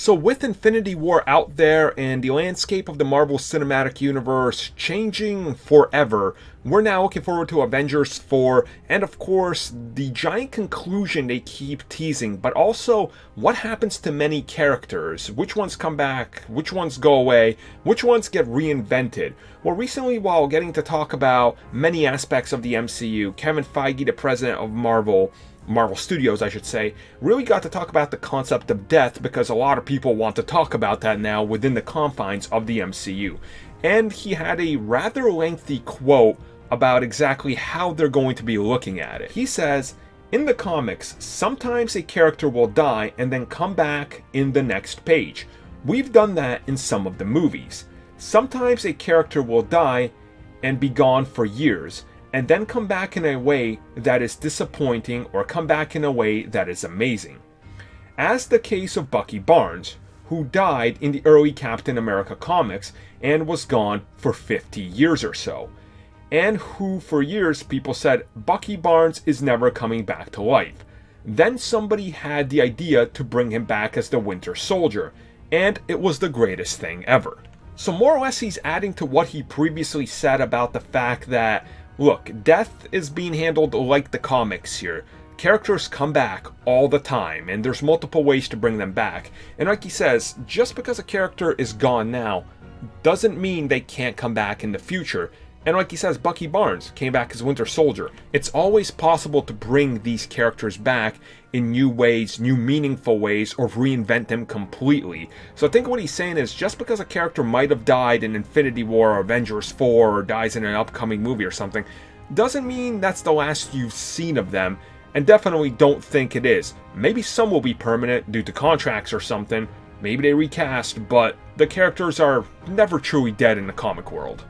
So with Infinity War out there and the landscape of the Marvel Cinematic Universe changing forever, we're now looking forward to Avengers 4, and of course, the giant conclusion they keep teasing, but also what happens to many characters, which ones come back, which ones go away, which ones get reinvented. Well, recently, while getting to talk about many aspects of the MCU, Kevin Feige, the president of Marvel Studios, I should say, really got to talk about the concept of death because a lot of people want to talk about that now within the confines of the MCU. And he had a rather lengthy quote about exactly how they're going to be looking at it. He says, "In the comics, sometimes a character will die and then come back in the next page. We've done that in some of the movies. Sometimes a character will die and be gone for years, and then come back in a way that is disappointing or come back in a way that is amazing. As the case of Bucky Barnes, who died in the early Captain America comics and was gone for 50 years or so, and who for years people said Bucky Barnes is never coming back to life. Then somebody had the idea to bring him back as the Winter Soldier, and it was the greatest thing ever." So more or less he's adding to what he previously said about the fact that, look, death is being handled like the comics here. Characters come back all the time, and there's multiple ways to bring them back. And like he says, just because a character is gone now, doesn't mean they can't come back in the future. And like he says, Bucky Barnes came back as Winter Soldier. It's always possible to bring these characters back in new ways, new meaningful ways, or reinvent them completely. So I think what he's saying is just because a character might have died in Infinity War or Avengers 4 or dies in an upcoming movie or something, doesn't mean that's the last you've seen of them, and definitely don't think it is. Maybe some will be permanent due to contracts or something, maybe they recast, but the characters are never truly dead in the comic world.